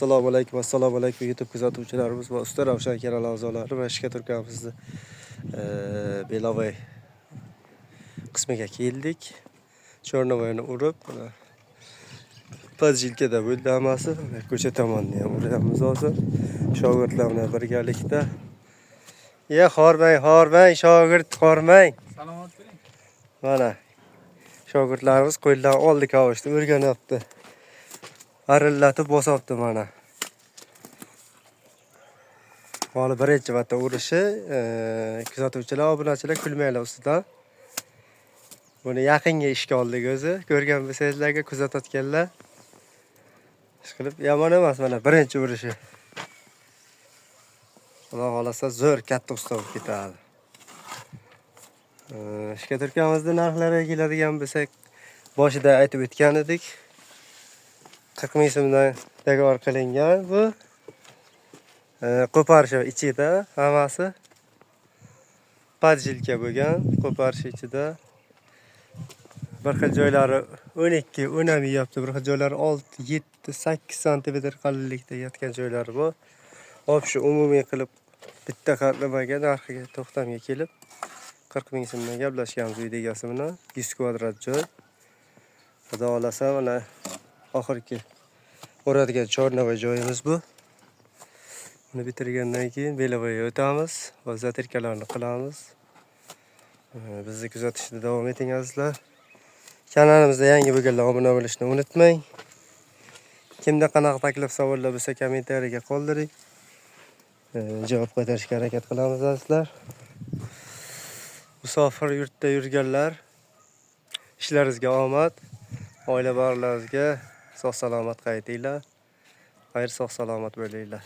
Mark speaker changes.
Speaker 1: Assalomu alaykum YouTube kuzatuvchilarimiz va usta Ravshan kanal a'zolari va Shika Turkamizning Belovay qismiga keldik. Chornovoyni urib, Pazilkada bo'ldi hammasi. Ko'cha tomonni ham uryapmiz hozir. Shogirdlar bilan birgalikda. Hormang, shogird hormang.
Speaker 2: Salomat bo'ling.
Speaker 1: Mana shogirdlarimiz qo'ldan oldi kavushni o'rganyapti. Arillatib bosibdi mana. Hali birinchi marta urishi, kuzatuvchilar, obunachilar kulmanglar ustidan. Buni yaqinga ishga oldik o'zi. Ko'rgan bo'lsangizlarga kuzatayotganlar. Ishqilib yomon emas mana birinchi urishi. Xudo xolasa zo'r katta usta bo'lib ketadi. Shika Turkamizning narxlariga keladigan bo'lsak, boshida aytib o'tgan edik. 40 ming so'mdan dogovor qilingan bu. Qo'parish ichida hammasi Pazilka bo'lgan. Qo'parish ichida bir xil joylari 12, 10 yapti, bir xil joylari 6, 7, 8 santimetr qalinlikda yotgan joylari bor. Hop shu umumiy qilib bitta qatlamaga narxiga to'xtamga kelib 40 ming so'mdan gaplashganmiz uy egasi bilan. 100 kvadrat joy. Xudo xolasa mana oxirgi o'radigan Chornovoy joyimiz bu. Buni bitirgandan keyin Belovoyga o'tamiz va zatirkalarni qilamiz. Bizni kuzatishda davom eting azizlar. Kanalimizda yangi bo'lganlar obuna bo'lishni unutmang. Kimda qanaqa taklif savollar bo'lsa kommentariyaga qoldiring. Javob qaytarishga harakat qilamiz azizlar. Musofir yurtda yurganlar, ishlaringizga omad, oila bag'rlaringizga sog' salomat qaytinglar. Xayr, sog' salomat bo'linglar.